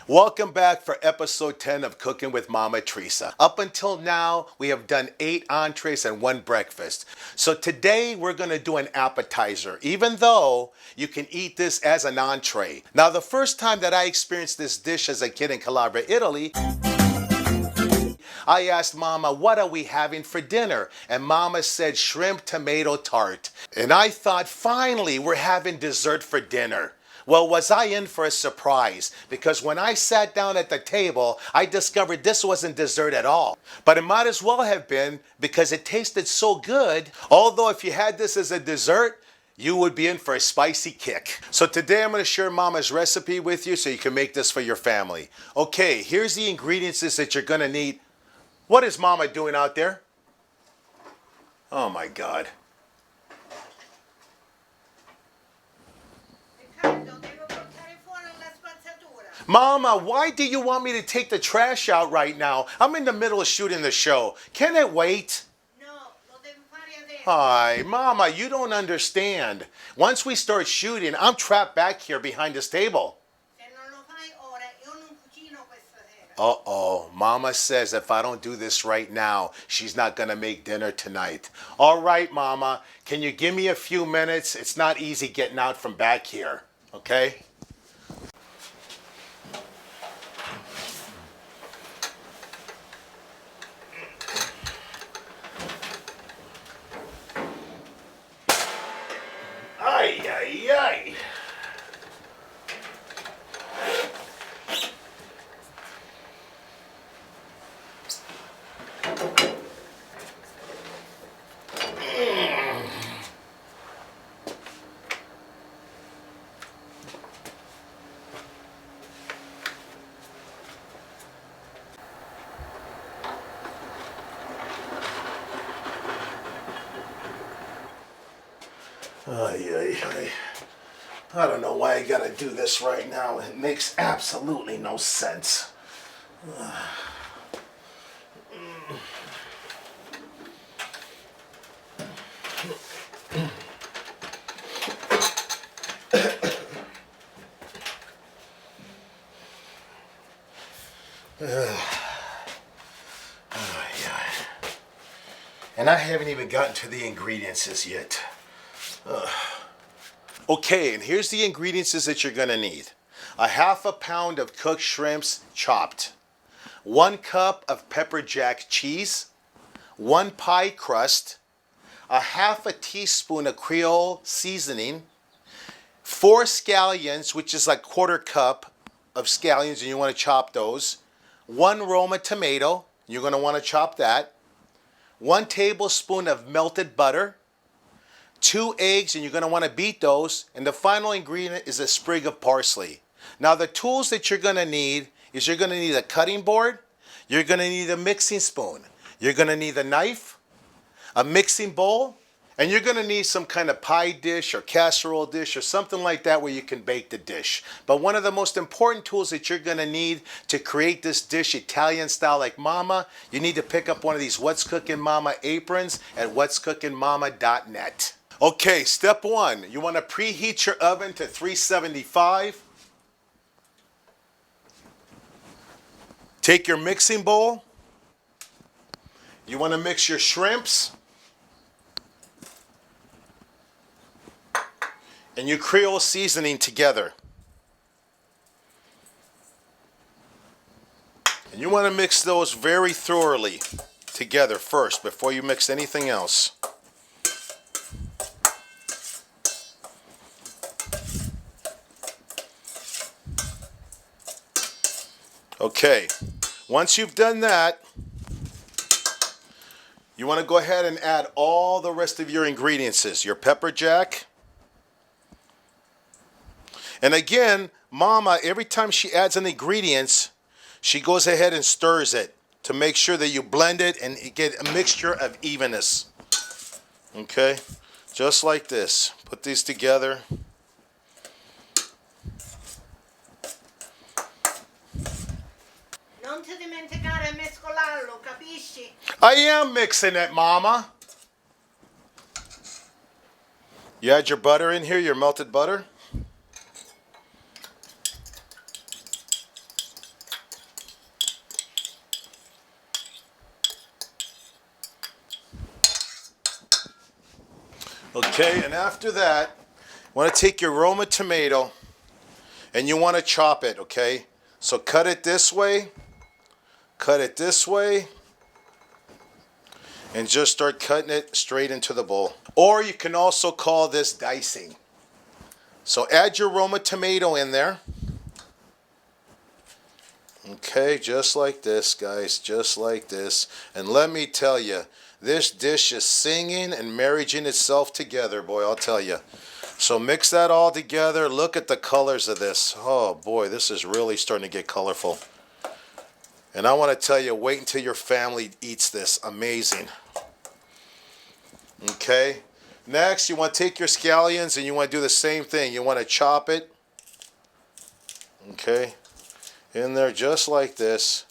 Welcome back for episode 10 of Cooking with Mama Theresa. Up until now, we have done 8 entrees and 1 breakfast. So today we're going to do an appetizer, even though you can eat this as an entree. Now, the first time that I experienced this dish as a kid in Calabria, Italy, I asked Mama, what are we having for dinner? And Mama said shrimp tomato tart. And I thought, finally, we're having dessert for dinner. Well, was I in for a surprise? Because when I sat down at the table, I discovered this wasn't dessert at all. But it might as well have been because it tasted so good. Although if you had this as a dessert, you would be in for a spicy kick. So today I'm going to share Mama's recipe with you so you can make this for your family. Okay, here's the ingredients that you're going to need. What is Mama doing out there? Oh my God. Mama, why do you want me to take the trash out right now? I'm in the middle of shooting the show. Can it wait? No, lo devi fare adesso. Hi, Mama, you don't understand. Once we start shooting, I'm trapped back here behind this table. Se non lo fai ora, io non cucino questa sera. Uh-oh, Mama says if I don't do this right now, she's not gonna make dinner tonight. All right, Mama, can you give me a few minutes? It's not easy getting out from back here, okay? Ay, ay, ay. Ay, ay, ay. I don't know why I gotta do this right now. It makes absolutely no sense. And I haven't even gotten to the ingredients as yet. Okay, and here's the ingredients that you're gonna need. A half a pound of cooked shrimps chopped. 1 cup of pepper jack cheese. 1 pie crust. A half a teaspoon of Creole seasoning. 4 scallions, which is like 1/4 cup of scallions, and you wanna chop those. 1 Roma tomato, you're gonna wanna chop that. 1 tablespoon of melted butter. 2 eggs, and you're going to want to beat those. And the final ingredient is a sprig of parsley. Now the tools that you're going to need is you're going to need a cutting board. You're going to need a mixing spoon. You're going to need a knife, a mixing bowl, and you're going to need some kind of pie dish or casserole dish or something like that where you can bake the dish. But one of the most important tools that you're going to need to create this dish Italian style like Mama, you need to pick up one of these What's Cooking Mama aprons at what'scookingmama.net. Okay, step 1, you want to preheat your oven to 375. Take your mixing bowl. You want to mix your shrimps and your Creole seasoning together. And you want to mix those very thoroughly together first before you mix anything else. Okay, once you've done that, you want to go ahead and add all the rest of your ingredients, your pepper jack. And again, Mama, every time she adds an ingredients, she goes ahead and stirs it to make sure that you blend it and you get a mixture of evenness. Okay, just like this. Put these together. Non ti dimenticare di mescolarlo, capisci? I am mixing it, Mama. You add your butter in here, your melted butter. Okay, and after that, you want to take your Roma tomato and you want to chop it, okay? So cut it this way, and just start cutting it straight into the bowl. Or you can also call this dicing. So add your Roma tomato in there. Okay, just like this, guys, just like this. And let me tell you, this dish is singing and marrying itself together, boy, I'll tell you. So mix that all together. Look at the colors of this. Oh, boy, this is really starting to get colorful. And I want to tell you, wait until your family eats this. Amazing. Okay. Next, you want to take your scallions and you want to do the same thing. You want to chop it. Okay. In there just like this.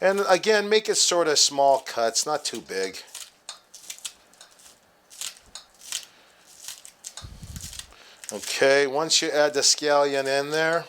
And again, make it sort of small cuts, not too big. Okay, once you add the scallion in there,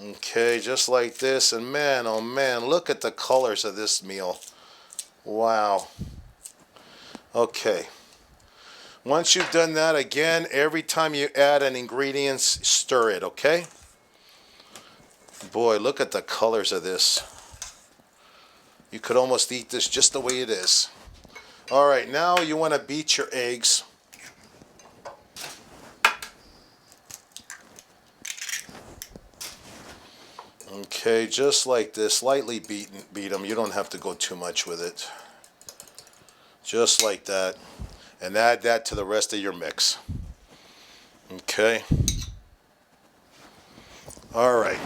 okay, just like this, and man, oh man, look at the colors of this meal. Wow. Okay. Once you've done that, again, every time you add an ingredient, stir it, okay? Boy, look at the colors of this. You could almost eat this just the way it is. All right, now you want to beat your eggs. Okay, just like this, lightly beat them. You don't have to go too much with it. Just like that. And add that to the rest of your mix. Okay. All right.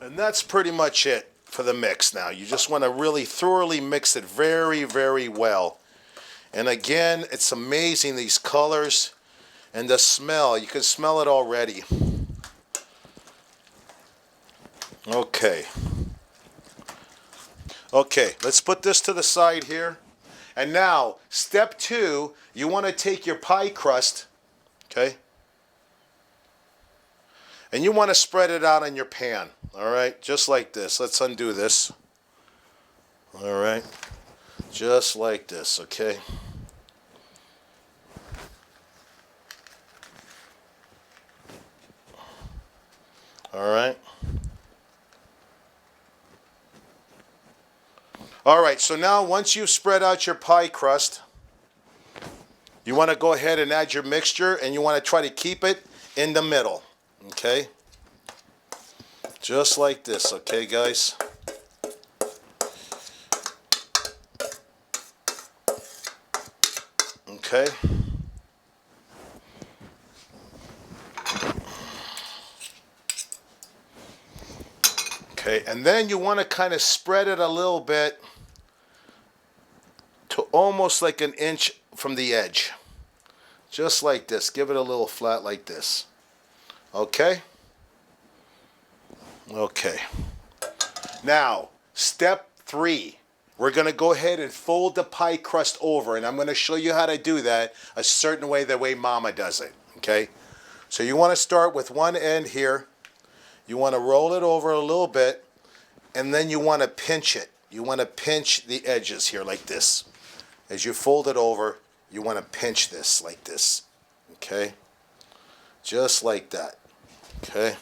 And that's pretty much it for the mix now. You just want to really thoroughly mix it very, very well. And again, it's amazing, these colors and the smell. You can smell it already. Okay. Okay, let's put this to the side here. And now, step 2, you want to take your pie crust, okay? And you want to spread it out on your pan, all right? Just like this. Let's undo this. All right? Just like this, okay? All right? All right, so now once you've spread out your pie crust, you want to go ahead and add your mixture, and you want to try to keep it in the middle, okay? Just like this, okay, guys? Okay? Okay, and then you want to kind of spread it a little bit to almost like an inch from the edge. Just like this. Give it a little flat like this. Okay? Okay. Now, step 3. We're going to go ahead and fold the pie crust over, and I'm going to show you how to do that a certain way, the way Mama does it. Okay? So you want to start with one end here. You want to roll it over a little bit, and then you want to pinch it. You want to pinch the edges here like this. As you fold it over, you want to pinch this like this. Okay? Just like that. Okay?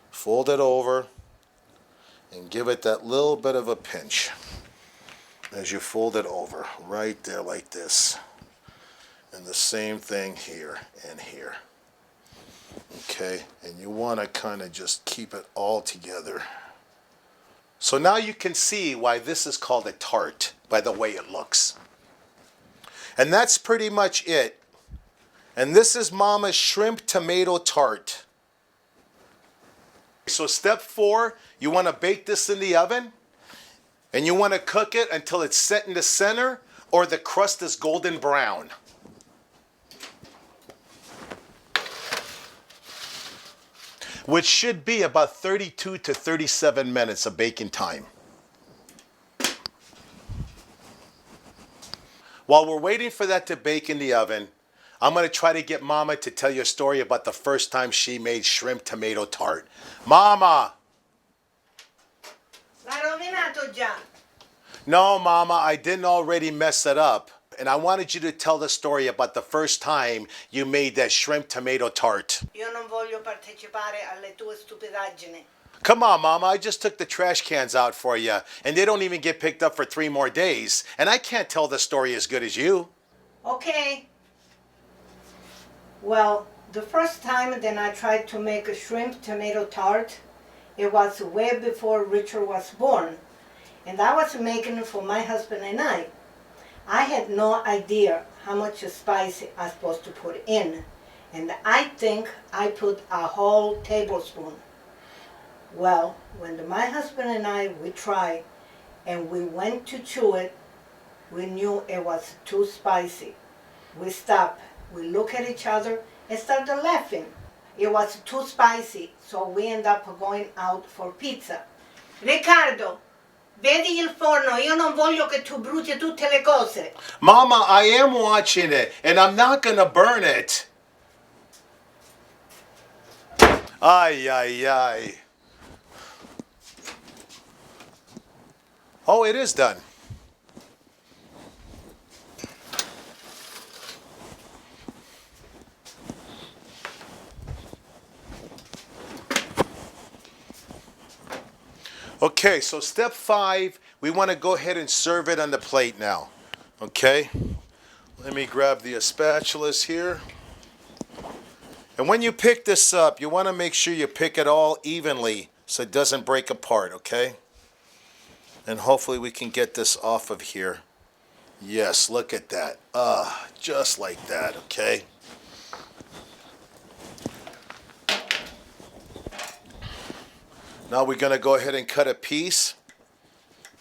Fold it over and give it that little bit of a pinch as you fold it over right there like this. And the same thing here and here. Okay? And you want to kind of just keep it all together. So now you can see why this is called a tart by the way it looks. And that's pretty much it. And this is Mama's shrimp tomato tart. So step 4, you want to bake this in the oven. And you want to cook it until it's set in the center or the crust is golden brown. Which should be about 32 to 37 minutes of baking time. While we're waiting for that to bake in the oven, I'm going to try to get Mama to tell you a story about the first time she made shrimp tomato tart. Mama! L'ha rovinato già. No, Mama, I didn't already mess it up. And I wanted you to tell the story about the first time you made that shrimp tomato tart. Io non voglio partecipare alle tue stupidaggini. Come on, Mama, I just took the trash cans out for you, and they don't even get picked up for 3 more days. And I can't tell the story as good as you. Okay. Well, the first time that I tried to make a shrimp tomato tart, it was way before Richard was born. And I was making it for my husband and I. I had no idea how much spice I'm supposed to put in. And I think I put a whole tablespoon. Well, when my husband and I, we tried and we went to chew it, we knew it was too spicy. We stopped, we looked at each other and started laughing. It was too spicy, so we ended up going out for pizza. Riccardo, vedi il forno, io non voglio che tu bruci tutte le cose. Mama, I am watching it, and I'm not gonna burn it. Ay, ay, ay. Oh, it is done. Okay, so step 5, we want to go ahead and serve it on the plate now. Okay, let me grab the spatulas here. And when you pick this up, you want to make sure you pick it all evenly so it doesn't break apart, okay? And hopefully we can get this off of here. Yes, look at that. Just like that, okay? Now we're going to go ahead and cut a piece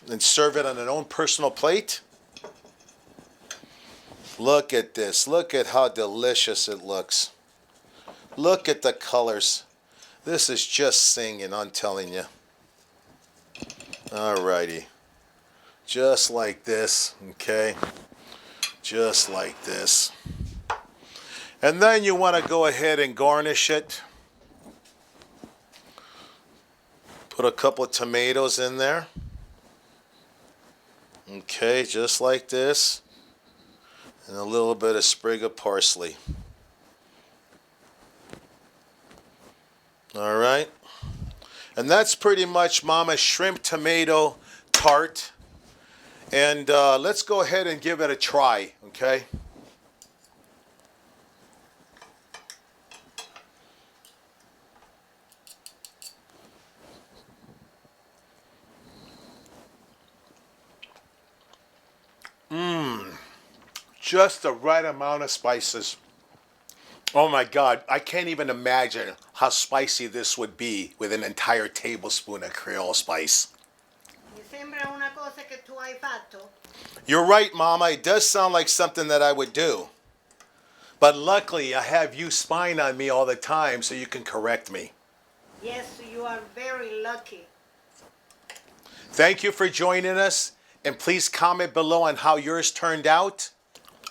and serve it on an own personal plate. Look at this. Look at how delicious it looks. Look at the colors. This is just singing, I'm telling you. Alrighty. Just like this, okay? Just like this. And then you want to go ahead and garnish it. Put a couple of tomatoes in there. Okay, just like this. And a little bit of sprig of parsley. All right. And that's pretty much Mama's shrimp tomato tart. And let's go ahead and give it a try, okay? Just the right amount of spices. Oh my God, I can't even imagine how spicy this would be with an entire tablespoon of Creole spice. Mi sembra una cosa che tu hai fatto. You're right, Mama, it does sound like something that I would do. But luckily, I have you spying on me all the time so you can correct me. Yes, you are very lucky. Thank you for joining us, and please comment below on how yours turned out.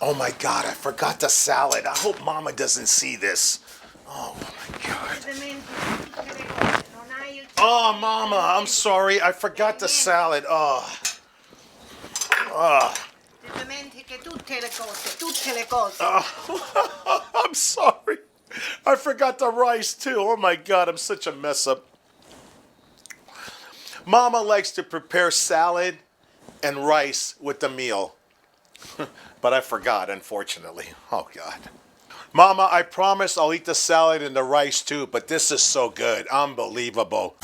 Oh my God, I forgot the salad. I hope Mama doesn't see this. Oh my God. Oh, Mama, I'm sorry. I forgot the salad. Oh. Oh. Oh. I'm sorry. I forgot the rice too. Oh my God, I'm such a mess up. Mama likes to prepare salad and rice with the meal. But I forgot, unfortunately. Oh, God. Mama, I promise I'll eat the salad and the rice too, but this is so good. Unbelievable.